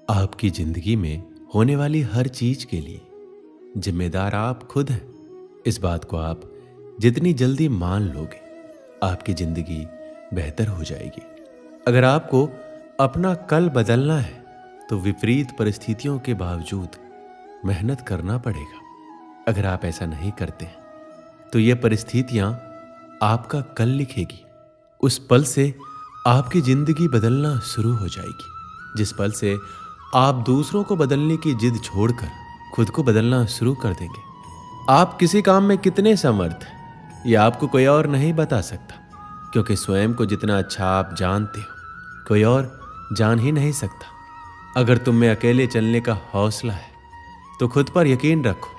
आपकी जिंदगी में होने वाली हर चीज के लिए जिम्मेदार आप खुद हैं। इस बात को आप जितनी जल्दी मान लोगे, आपकी जिंदगी बेहतर हो जाएगी। अगर आपको अपना कल बदलना है तो विपरीत परिस्थितियों के बावजूद मेहनत करना पड़ेगा। अगर आप ऐसा नहीं करते हैं तो ये परिस्थितियां आपका कल लिखेगी। उस पल से आपकी जिंदगी बदलना शुरू हो जाएगी, जिस पल से आप दूसरों को बदलने की जिद छोड़कर खुद को बदलना शुरू कर देंगे। आप किसी काम में कितने समर्थ हैं ये आपको कोई और नहीं बता सकता, क्योंकि स्वयं को जितना अच्छा आप जानते हो कोई और जान ही नहीं सकता। अगर तुम में अकेले चलने का हौसला है तो खुद पर यकीन रखो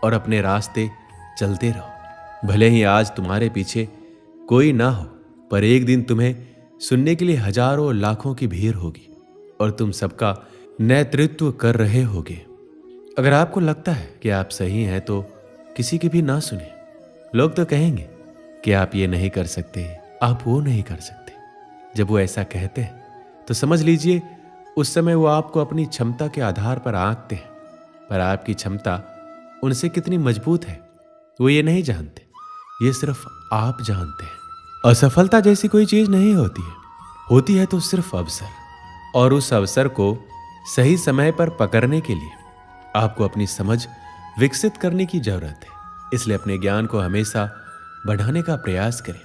और अपने रास्ते चलते रहो। भले ही आज तुम्हारे पीछे कोई ना हो, पर एक दिन तुम्हें सुनने के लिए हजारों लाखों की भीड़ होगी और तुम सबका नेतृत्व कर रहे होगे। अगर आपको लगता है कि आप सही हैं तो किसी की भी ना सुने। लोग तो कहेंगे कि आप ये नहीं कर सकते, आप वो नहीं कर सकते। जब वो ऐसा कहते हैं तो समझ लीजिए उस समय वो आपको अपनी क्षमता के आधार पर आंकते हैं, पर आपकी क्षमता उनसे कितनी मजबूत है वो ये नहीं जानते। ये सिर्फ आप जानते हैं। असफलता जैसी कोई चीज नहीं होती है तो सिर्फ अवसर, और उस अवसर को सही समय पर पकड़ने के लिए आपको अपनी समझ विकसित करने की जरूरत है। इसलिए अपने ज्ञान को हमेशा बढ़ाने का प्रयास करें।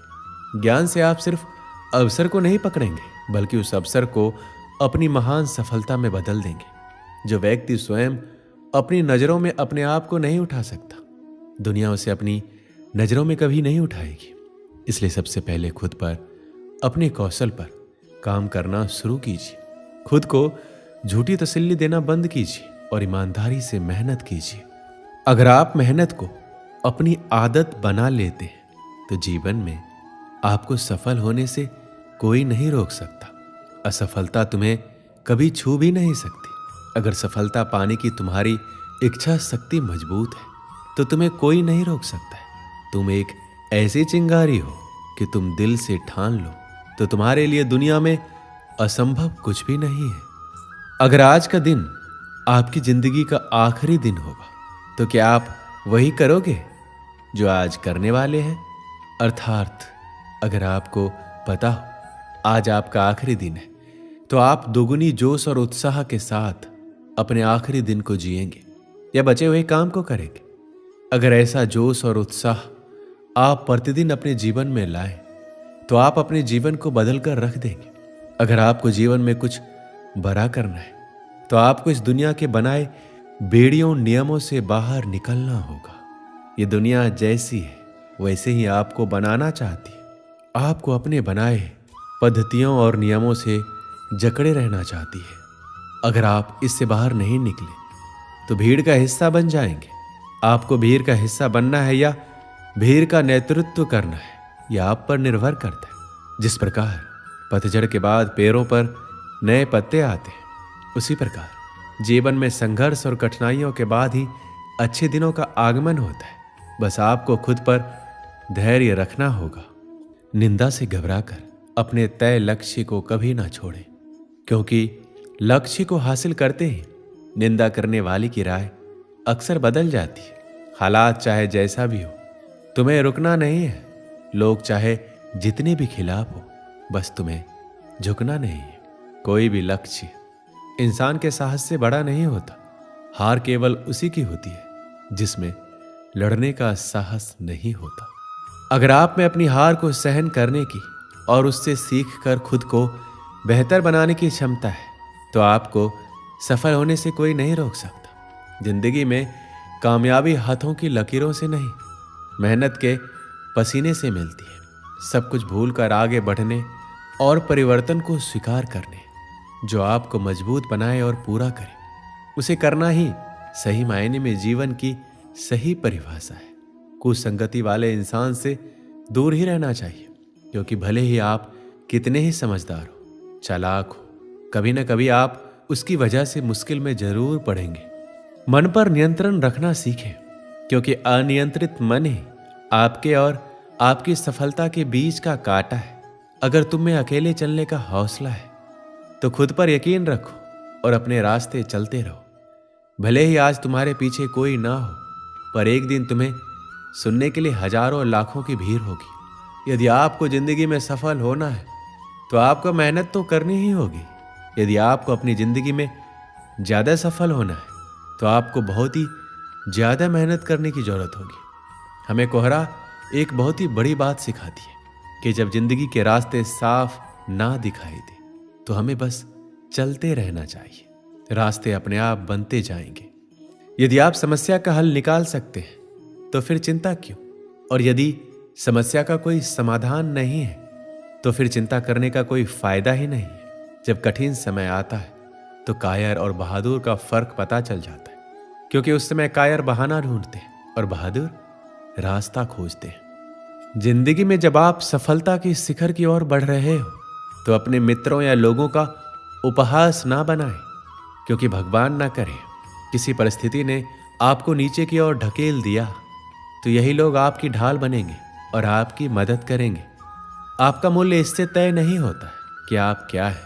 ज्ञान से आप सिर्फ अवसर को नहीं पकड़ेंगे बल्कि उस अवसर को अपनी महान सफलता में बदल देंगे। जो व्यक्ति स्वयं अपनी नजरों में अपने आप को नहीं उठा सकता, दुनिया उसे अपनी नजरों में कभी नहीं उठाएगी। इसलिए सबसे पहले खुद पर, अपने कौशल पर काम करना शुरू कीजिए। खुद को झूठी तसल्ली देना बंद कीजिए और ईमानदारी से मेहनत कीजिए। अगर आप मेहनत को अपनी आदत बना लेते हैं तो जीवन में आपको सफल होने से कोई नहीं रोक सकता। असफलता तुम्हें कभी छू भी नहीं सकती। अगर सफलता पाने की तुम्हारी इच्छा शक्ति मजबूत है तो तुम्हें कोई नहीं रोक सकता है। तुम एक ऐसी चिंगारी हो कि तुम दिल से ठान लो तो तुम्हारे लिए दुनिया में असंभव कुछ भी नहीं है। अगर आज का दिन आपकी जिंदगी का आखिरी दिन होगा तो क्या आप वही करोगे जो आज करने वाले हैं? अर्थात अगर आपको पता हो आज आपका आखिरी दिन है तो आप दोगुनी जोश और उत्साह के साथ अपने आखिरी दिन को जिएंगे या बचे हुए काम को करेंगे। अगर ऐसा जोश और उत्साह आप प्रतिदिन अपने जीवन में लाएं तो आप अपने जीवन को बदल कर रख देंगे। अगर आपको जीवन में कुछ बड़ा करना है तो आपको इस दुनिया के बनाए बेड़ियों नियमों से बाहर निकलना होगा। ये दुनिया जैसी है वैसे ही आपको बनाना चाहती है। आपको अपने बनाए पद्धतियों और नियमों से जकड़े रहना चाहती है। अगर आप इससे बाहर नहीं निकले तो भीड़ का हिस्सा बन जाएंगे। आपको भीड़ का हिस्सा बनना है या भीड़ का नेतृत्व करना है, यह आप पर निर्भर करता है। जिस प्रकार पतझड़ के बाद पेड़ों पर नए पत्ते आते हैं, उसी प्रकार जीवन में संघर्ष और कठिनाइयों के बाद ही अच्छे दिनों का आगमन होता है। बस आपको खुद पर धैर्य रखना होगा। निंदा से घबराकर अपने तय लक्ष्य को कभी ना छोड़ें, क्योंकि लक्ष्य को हासिल करते ही निंदा करने वाले की राय अक्सर बदल जाती है। हालात चाहे जैसा भी हो, तुम्हें रुकना नहीं है। लोग चाहे जितने भी खिलाफ हो, बस तुम्हें झुकना नहीं है। कोई भी लक्ष्य इंसान के साहस से बड़ा नहीं होता। हार केवल उसी की होती है जिसमें लड़ने का साहस नहीं होता। अगर आप में अपनी हार को सहन करने की और उससे सीख कर खुद को बेहतर बनाने की क्षमता है तो आपको सफल होने से कोई नहीं रोक सकता। जिंदगी में कामयाबी हाथों की लकीरों से नहीं, मेहनत के पसीने से मिलती है। सब कुछ भूल कर आगे बढ़ने और परिवर्तन को स्वीकार करने जो आपको मजबूत बनाए और पूरा करे, उसे करना ही सही मायने में जीवन की सही परिभाषा है। कुसंगति वाले इंसान से दूर ही रहना चाहिए, क्योंकि भले ही आप कितने ही समझदार हो, चालाक हो, कभी न कभी आप उसकी वजह से मुश्किल में जरूर पड़ेंगे। मन पर नियंत्रण रखना सीखें, क्योंकि अनियंत्रित मन ही आपके और आपकी सफलता के बीच का कांटा है। अगर तुम में अकेले चलने का हौसला है तो खुद पर यकीन रखो और अपने रास्ते चलते रहो। भले ही आज तुम्हारे पीछे कोई ना हो, पर एक दिन तुम्हें सुनने के लिए हजारों लाखों की भीड़ होगी। यदि आपको जिंदगी में सफल होना है तो आपको मेहनत तो करनी ही होगी। यदि आपको अपनी जिंदगी में ज्यादा सफल होना है तो आपको बहुत ही ज्यादा मेहनत करने की जरूरत होगी। हमें कोहरा एक बहुत ही बड़ी बात सिखाती है कि जब जिंदगी के रास्ते साफ ना दिखाई दे तो हमें बस चलते रहना चाहिए। रास्ते अपने आप बनते जाएंगे। यदि आप समस्या का हल निकाल सकते हैं तो फिर चिंता क्यों? और यदि समस्या का कोई समाधान नहीं है तो फिर चिंता करने का कोई फायदा ही नहीं है। जब कठिन समय आता है तो कायर और बहादुर का फर्क पता चल जाता है, क्योंकि उस समय कायर बहाना ढूंढते हैं और बहादुर रास्ता खोजते हैं। जिंदगी में जब आप सफलता की शिखर की ओर बढ़ रहे हो तो अपने मित्रों या लोगों का उपहास ना बनाएं, क्योंकि भगवान ना करे किसी परिस्थिति ने आपको नीचे की ओर ढकेल दिया तो यही लोग आपकी ढाल बनेंगे और आपकी मदद करेंगे। आपका मूल्य इससे तय नहीं होता है कि आप क्या है,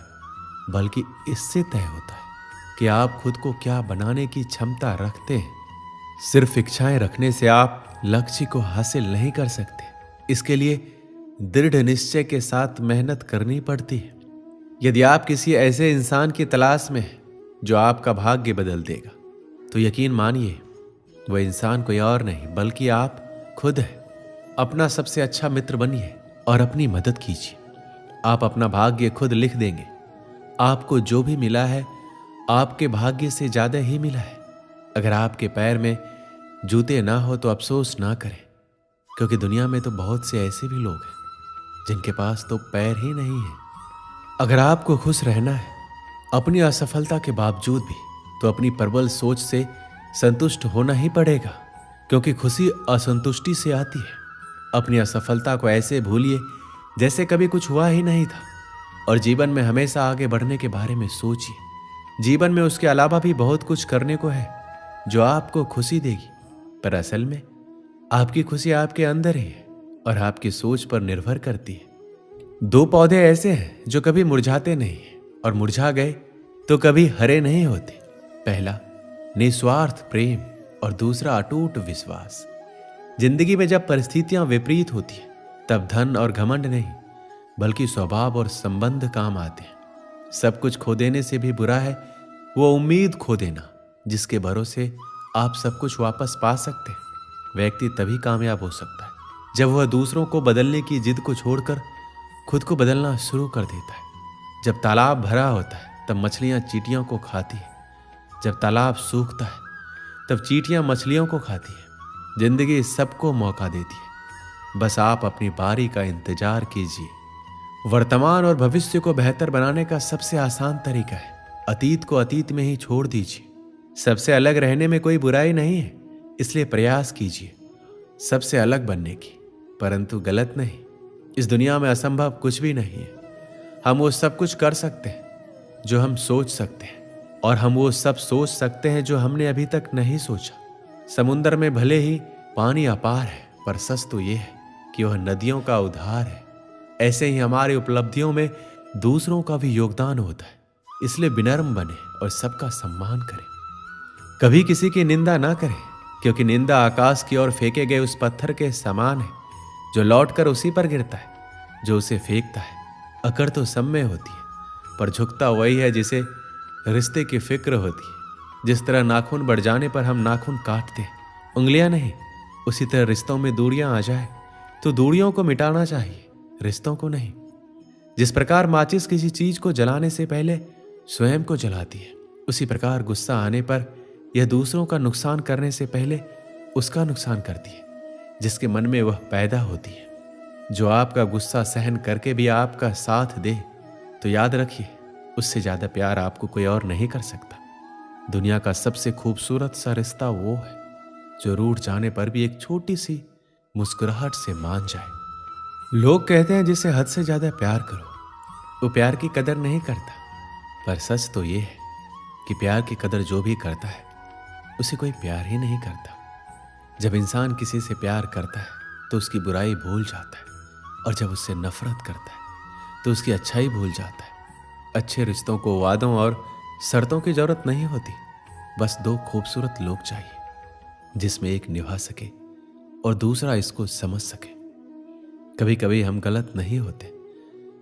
बल्कि इससे तय होता है कि आप खुद को क्या बनाने की क्षमता रखते हैं। सिर्फ इच्छाएं रखने से आप लक्ष्य को हासिल नहीं कर सकते। इसके लिए दृढ़ निश्चय के साथ मेहनत करनी पड़ती है। यदि आप किसी ऐसे इंसान की तलाश में हैं जो आपका भाग्य बदल देगा तो यकीन मानिए वह इंसान कोई और नहीं बल्कि आप खुद हैं। अपना सबसे अच्छा मित्र बनिए और अपनी मदद कीजिए। आप अपना भाग्य खुद लिख देंगे। आपको जो भी मिला है आपके भाग्य से ज्यादा ही मिला है। अगर आपके पैर में जूते ना हो तो अफसोस ना करें, क्योंकि दुनिया में तो बहुत से ऐसे भी लोग हैं जिनके पास तो पैर ही नहीं है। अगर आपको खुश रहना है अपनी असफलता के बावजूद भी तो अपनी प्रबल सोच से संतुष्ट होना ही पड़ेगा, क्योंकि खुशी असंतुष्टि से आती है। अपनी असफलता को ऐसे भूलिए जैसे कभी कुछ हुआ ही नहीं था और जीवन में हमेशा आगे बढ़ने के बारे में सोचिए। जीवन में उसके अलावा भी बहुत कुछ करने को है जो आपको खुशी देगी, पर असल में आपकी खुशी आपके अंदर ही है और आपकी सोच पर निर्भर करती है। दो पौधे ऐसे हैं जो कभी मुरझाते नहीं और मुरझा गए तो कभी हरे नहीं होते। पहला निस्वार्थ प्रेम और दूसरा अटूट विश्वास। जिंदगी में जब परिस्थितियां विपरीत होती हैं तब धन और घमंड नहीं बल्कि स्वभाव और संबंध काम आते हैं। सब कुछ खो देने से भी बुरा है वो उम्मीद खो देना जिसके भरोसे आप सब कुछ वापस पा सकते हैं। व्यक्ति तभी कामयाब हो सकता है जब वह दूसरों को बदलने की जिद को छोड़कर खुद को बदलना शुरू कर देता है। जब तालाब भरा होता है तब मछलियां चींटियों को खाती है। जब तालाब सूखता है तब चींटियां मछलियों को खाती है। जिंदगी सबको मौका देती है, बस आप अपनी बारी का इंतजार कीजिए। वर्तमान और भविष्य को बेहतर बनाने का सबसे आसान तरीका है अतीत को अतीत में ही छोड़ दीजिए। सबसे अलग रहने में कोई बुराई नहीं है, इसलिए प्रयास कीजिए सबसे अलग बनने की, परंतु गलत नहीं। इस दुनिया में असंभव कुछ भी नहीं है। हम वो सब कुछ कर सकते हैं जो हम सोच सकते हैं और हम वो सब सोच सकते हैं जो हमने अभी तक नहीं सोचा। समुद्र में भले ही पानी अपार है पर सच तो ये है कि वह नदियों का उद्धार है। ऐसे ही हमारी उपलब्धियों में दूसरों का भी योगदान होता है, इसलिए विनम्र बने और सबका सम्मान करें। कभी किसी की निंदा ना करें, क्योंकि निंदा आकाश की ओर फेंके गए उस पत्थर के समान है जो लौटकर उसी पर गिरता है जो उसे फेंकता है। अकड़ तो सब में होती है पर झुकता वही है जिसे रिश्ते की फिक्र होती है। जिस तरह नाखून बढ़ जाने पर हम नाखून काटते हैं, उंगलियां नहीं, उसी तरह रिश्तों में दूरियां आ जाए तो दूरियों को मिटाना चाहिए, रिश्तों को नहीं। जिस प्रकार माचिस किसी चीज को जलाने से पहले स्वयं को जलाती है, उसी प्रकार गुस्सा आने पर यह दूसरों का नुकसान करने से पहले उसका नुकसान करती है जिसके मन में वह पैदा होती है। जो आपका गुस्सा सहन करके भी आपका साथ दे तो याद रखिए उससे ज्यादा प्यार आपको कोई और नहीं कर सकता। दुनिया का सबसे खूबसूरत सा रिश्ता वो है जो रूठ जाने पर भी एक छोटी सी मुस्कुराहट से मान जाए। लोग कहते हैं जिसे हद से ज्यादा प्यार करो वो प्यार की कदर नहीं करता, पर सच तो ये है कि प्यार की कदर जो भी करता है उसे कोई प्यार ही नहीं करता। जब इंसान किसी से प्यार करता है तो उसकी बुराई भूल जाता है, और जब उससे नफरत करता है तो उसकी अच्छाई भूल जाता है। अच्छे रिश्तों को वादों और शर्तों की जरूरत नहीं होती, बस दो खूबसूरत लोग चाहिए जिसमें एक निभा सके और दूसरा इसको समझ सके। कभी कभी हम गलत नहीं होते,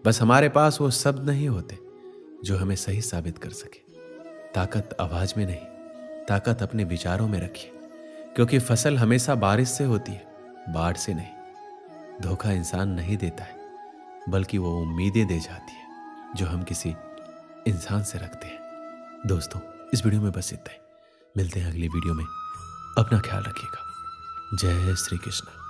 बस हमारे पास वो शब्द नहीं होते जो हमें सही साबित कर सके। ताकत आवाज में नहीं, ताकत अपने विचारों में रखिए, क्योंकि फसल हमेशा बारिश से होती है, बाढ़ से नहीं। धोखा इंसान नहीं देता है, बल्कि वो उम्मीदें दे जाती है जो हम किसी इंसान से रखते हैं। दोस्तों, इस वीडियो में बस इतना ही। मिलते हैं अगली वीडियो में। अपना ख्याल रखिएगा। जय श्री कृष्ण।